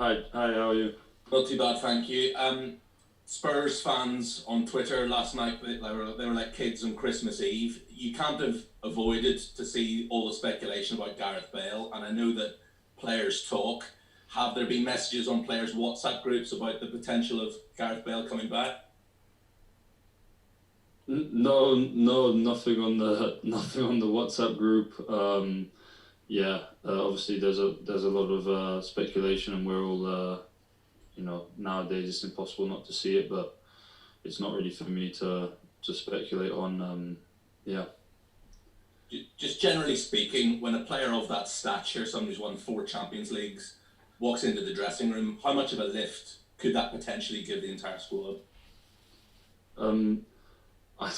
Hi, how are you? Not too bad, thank you. Spurs fans on Twitter last night, they were like kids on Christmas Eve. You can't have avoided to see all the speculation about Gareth Bale, and I know that players talk. Have there been messages on players' WhatsApp groups about the potential of Gareth Bale coming back? No, nothing on the WhatsApp group. Obviously there's a lot of speculation, and we're all nowadays it's impossible not to see it, but it's not really for me to speculate on. Just generally speaking, when a player of that stature, somebody who's won 4 Champions Leagues, walks into the dressing room, how much of a lift could that potentially give the entire squad? I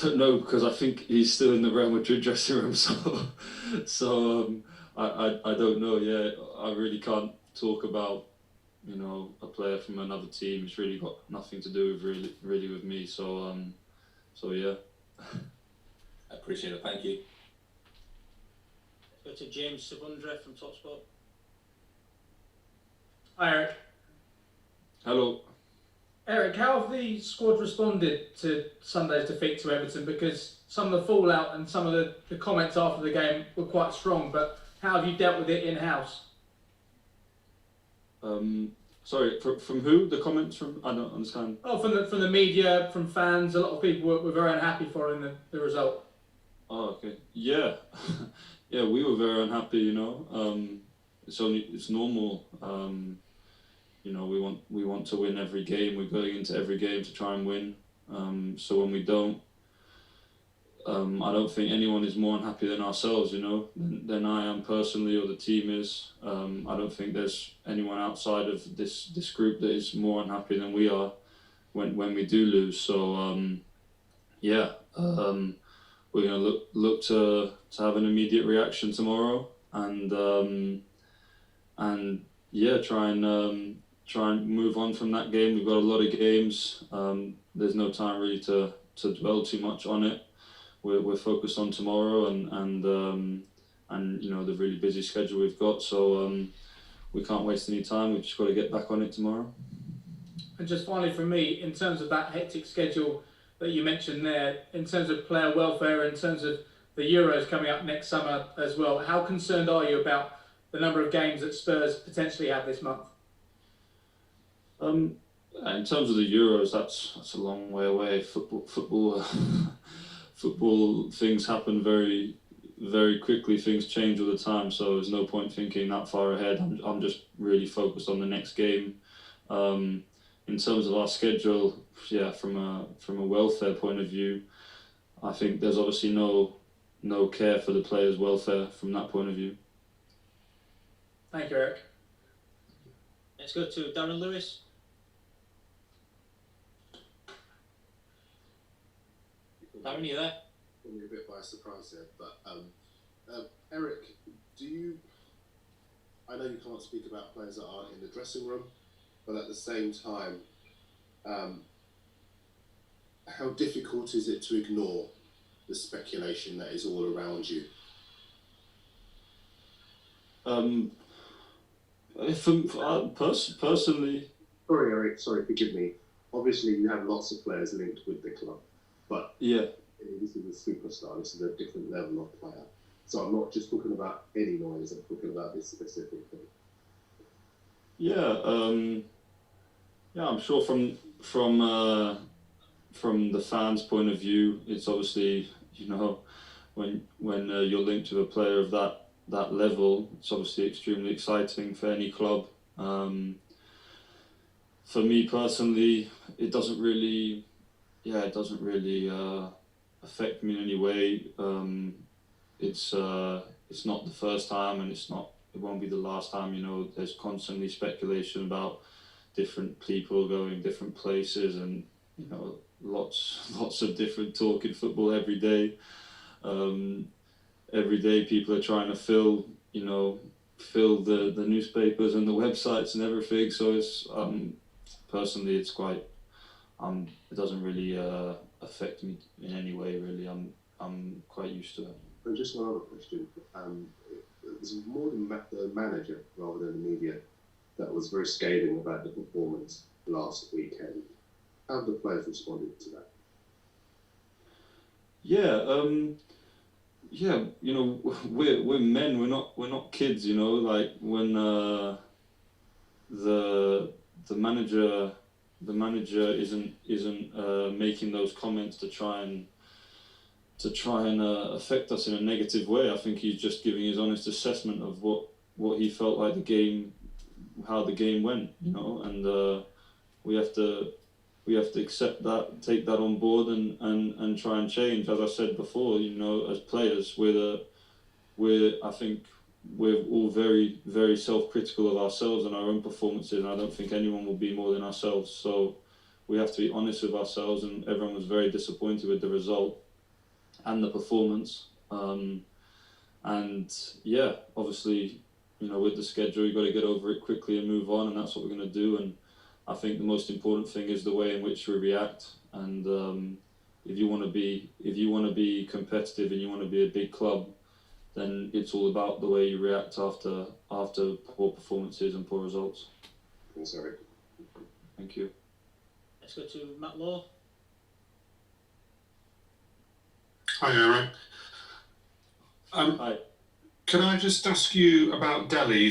don't know, because I think he's still in the Real Madrid dressing room, I don't know. Yeah, I really can't talk about a player from another team. It's really got nothing to do with really with me. So yeah. I appreciate it. Thank you. Let's go to James Sabundra from TalkSport. Hi, Eric. Hello. Eric, how have the squad responded to Sunday's defeat to Everton? Because some of the fallout and some of the comments after the game were quite strong, but how have you dealt with it in-house? Sorry, from who? The comments from? I don't understand. Oh, from the media, from fans. A lot of people were very unhappy following the result. Oh, okay. Yeah. Yeah, we were very unhappy, It's normal. We want to win every game. We're going into every game to try and win. So when we don't, I don't think anyone is more unhappy than ourselves, than I am personally, or the team is. I don't think there's anyone outside of this group that is more unhappy than we are when we do lose. So we're going to look to have an immediate reaction tomorrow, and try and move on from that game. We've got a lot of games. There's no time really to dwell too much on it. We're focused on tomorrow and the really busy schedule we've got. So we can't waste any time. We've just got to get back on it tomorrow. And just finally from me, in terms of that hectic schedule that you mentioned there, in terms of player welfare, in terms of the Euros coming up next summer as well, how concerned are you about the number of games that Spurs potentially have this month? In terms of the Euros, that's a long way away. Football things happen very, very quickly. Things change all the time, so there's no point thinking that far ahead. I'm just really focused on the next game. In terms of our schedule, from a welfare point of view, I think there's obviously no care for the players' welfare from that point of view. Thank you, Eric. Let's go to Darren Lewis. Darren, are you there? Caught me a bit by surprise there, but Eric, I know you can't speak about players that aren't in the dressing room, but at the same time, how difficult is it to ignore the speculation that is all around you? Personally... Sorry, Eric, forgive me. Obviously, you have lots of players linked with the club, but yeah, this is a superstar, this is a different level of player. So I'm not just talking about any noise, I'm talking about this specific thing. Yeah, I'm sure from the fans' point of view, it's obviously, when you're linked to a player of that level, it's obviously extremely exciting for any club. For me personally, it doesn't really affect me in any way. It's not the first time, and it won't be the last time. There's constantly speculation about different people going different places, and lots of different talk in football every day. Every day people are trying to fill the newspapers and the websites and everything. So it's personally, it's quite it doesn't really affect me in any way, really. I'm quite used to it. And just one other question. It was more the manager rather than the media that was was very scathing about the performance last weekend. How have the players responded to that? Yeah, you know, we're men. We're not kids. You know, like when the manager isn't making those comments to try and affect us in a negative way. I think he's just giving his honest assessment of what he felt like how the game went. You know, and we have to accept that, take that on board, and try and change. As I said before, you know, as players, I think we're all very, very self-critical of ourselves and our own performances, and I don't think anyone will be more than ourselves. So we have to be honest with ourselves, and everyone was very disappointed with the result and the performance. And yeah, obviously, you know, with the schedule, you've got to get over it quickly and move on, and that's what we're going to do. And I think the most important thing is the way in which we react. And if you want to be competitive and you want to be a big club, then it's all about the way you react after poor performances and poor results. Thanks, Eric. Thank you. Let's go to Matt Law. Hi, Eric. Hi. Can I just ask you about Dele?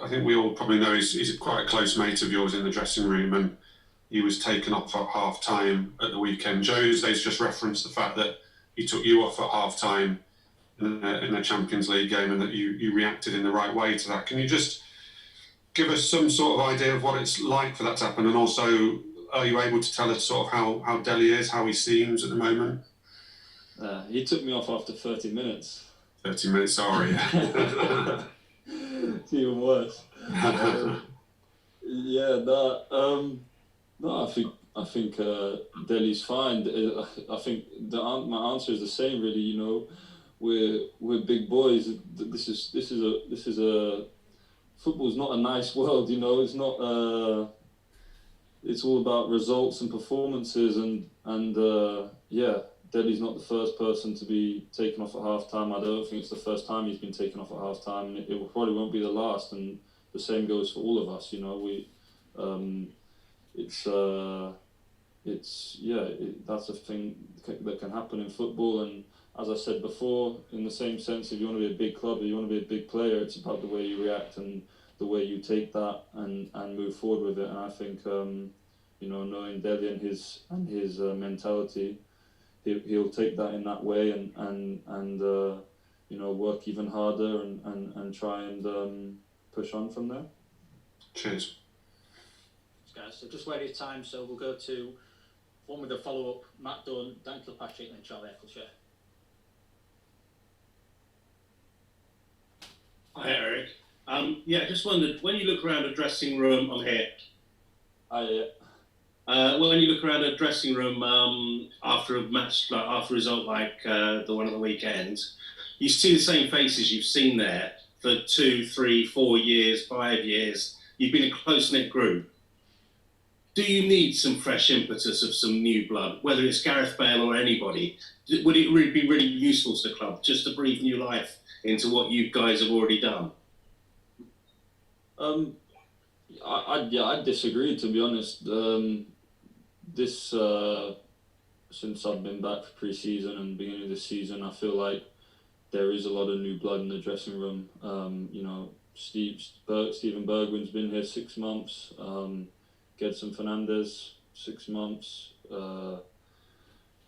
I think we all probably know he's quite a close mate of yours in the dressing room, and he was taken off at half-time at the weekend. Jose's just referenced the fact that he took you off at half-time in a Champions League game, and that you reacted in the right way to that. Can you just give us some sort of idea of what it's like for that to happen, and also are you able to tell us sort of how Dele is, how he seems at the moment? He took me off after 30 minutes. 30 minutes, sorry. It's even worse. No, I think Dele's fine. I think my answer is the same, really. You know, we're big boys. This is a football's not a nice world. You know, it's not. It's all about results and performances, and yeah. Dele's not the first person to be taken off at half-time. I don't think it's the first time he's been taken off at half-time. It probably won't be the last, and the same goes for all of us. You know, that's a thing that can happen in football. And as I said before, in the same sense, if you want to be a big club, if you want to be a big player, it's about the way you react and the way you take that and move forward with it. And I think, you know, knowing Dele and his mentality, he'll take that in that way and you know, work even harder and try and push on from there. Cheers. Guys, so just waiting time, so we'll go to one with a follow-up. Matt Dunn, Dan Kilpatrick, and then Charlie Eccleshare. Hi, Eric. Yeah, just wondered, when you look around a dressing room, I'm here. Yeah. When you look around a dressing room after a match, like after a result like the one at the weekend, you see the same faces you've seen there for 2, 3, 4 years, 5 years. You've been a close-knit group. Do you need some fresh impetus of some new blood, whether it's Gareth Bale or anybody? Would it really be really useful to the club just to breathe new life into what you guys have already done? I disagree, to be honest. Since I've been back for pre-season and beginning of the season, I feel like there is a lot of new blood in the dressing room. You know, Steven Bergwijn's been here 6 months. Gedson Fernandez, 6 months.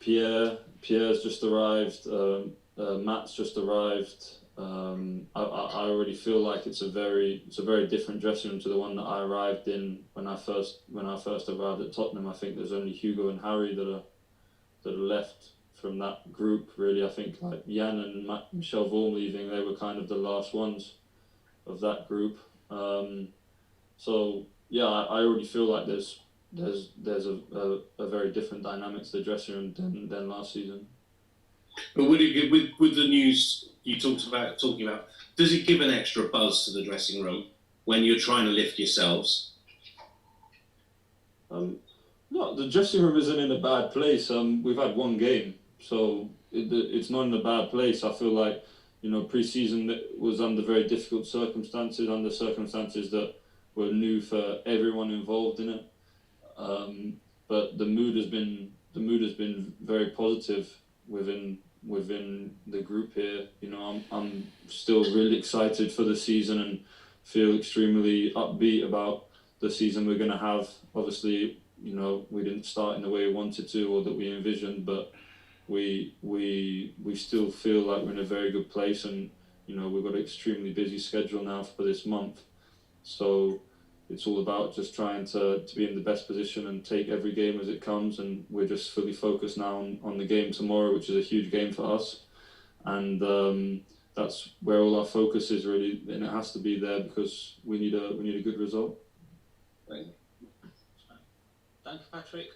Pierre's just arrived. Matt's just arrived. I already feel like it's a very different dressing room to the one that I arrived in when I first arrived at Tottenham. I think there's only Hugo and Harry that are left from that group. Really, I think like Jan and Michel Vorm leaving, they were kind of the last ones of that group. So yeah, I already feel like there's a very different dynamic to the dressing room than last season. But would it, with the news you talking about, does it give an extra buzz to the dressing room when you're trying to lift yourselves? No, the dressing room isn't in a bad place. We've had one game, so it's not in a bad place. I feel like, you know, pre-season was under very difficult circumstances, under circumstances that were new for everyone involved in it. But the mood has been very positive within the group here. You know, I'm still really excited for the season and feel extremely upbeat about the season we're going to have. Obviously, you know, we didn't start in the way we wanted to or that we envisioned, but we still feel like we're in a very good place, and you know, we've got an extremely busy schedule now for this month. So it's all about just trying to be in the best position and take every game as it comes, and we're just fully focused now on the game tomorrow, which is a huge game for us, and that's where all our focus is really, and it has to be there because we need a good result. Thank you, Patrick.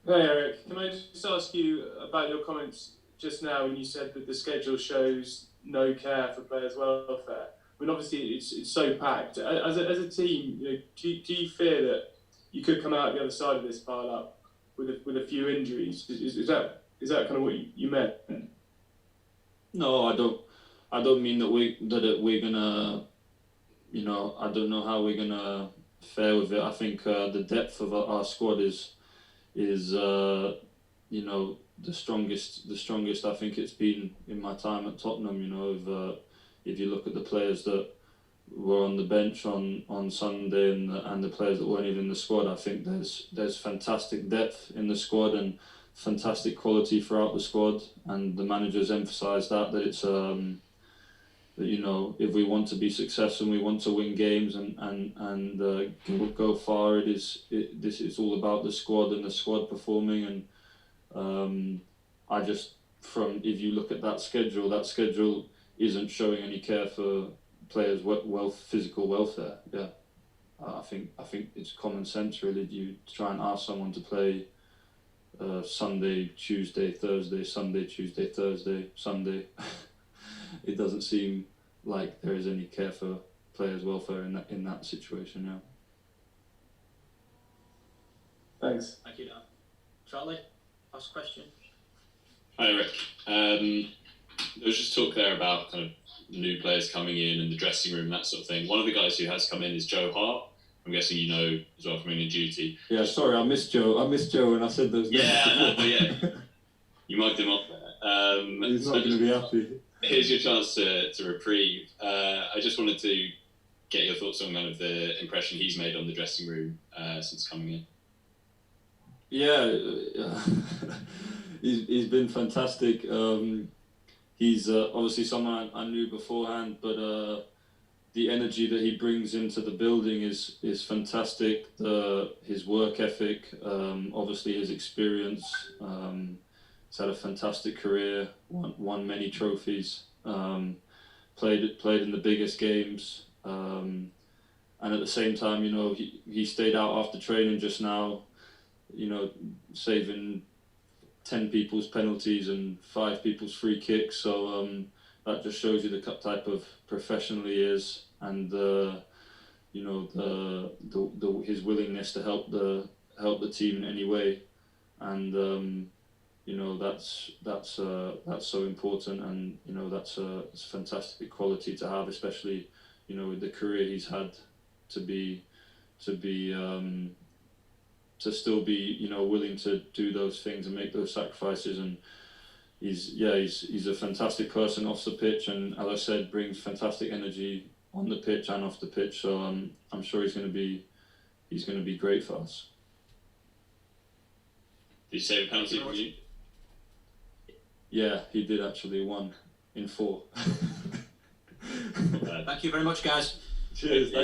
Hey Eric, can I just ask you about your comments just now when you said that the schedule shows no care for players' welfare? I mean, obviously it's so packed. As a team, you know, do you fear that you could come out the other side of this pile up with a few injuries? Is that kind of what you meant? No, I don't mean that we're gonna, you know, I don't know how we're gonna fare with it. I think the depth of our squad is you know, the strongest I think it's been in my time at Tottenham. You know, if you look at the players that were on the bench on Sunday and the players that weren't even in the squad, I think there's fantastic depth in the squad and fantastic quality throughout the squad, and the managers emphasised that it's that, you know, if we want to be successful and we want to win games and go far, this is all about the squad and the squad performing. And I just, if you look at that schedule isn't showing any care for players' physical welfare. Yeah, I think it's common sense really. You try and ask someone to play Sunday, Tuesday, Thursday, Sunday, Tuesday, Thursday, Sunday. It doesn't seem like there is any care for players' welfare in that situation. Yeah. Thanks. Thank you, Dan. Charlie, last question. Hi, Eric. There was just talk there about kind of new players coming in and the dressing room, that sort of thing. One of the guys who has come in is Joe Hart. I'm guessing you know as well from England duty. Yeah, sorry, I missed Joe when I said those names. Yeah, I know, yeah. You mugged him off there. He's not going to be happy. Here's your chance to reprieve. I just wanted to get your thoughts on kind of the impression he's made on the dressing room since coming in. Yeah, he's been fantastic. He's obviously someone I knew beforehand, but the energy that he brings into the building is fantastic. His work ethic, obviously his experience. He's had a fantastic career. Won many trophies. Played in the biggest games. And at the same time, you know, he stayed out after training just now. You know, saving 10 people's penalties and 5 people's free kicks. So that just shows you the type of professional he is, and you know, his willingness to help the team in any way, and you know, that's so important, and you know, it's a fantastic quality to have, especially, you know, with the career he's had, to still be, you know, willing to do those things and make those sacrifices. And he's a fantastic person off the pitch, and as I said, brings fantastic energy on the pitch and off the pitch. So I'm sure he's going to be great for us. Did you save a penalty for you? Yeah, he did actually, 1 in 4. Thank you very much, guys. Cheers. Thank you.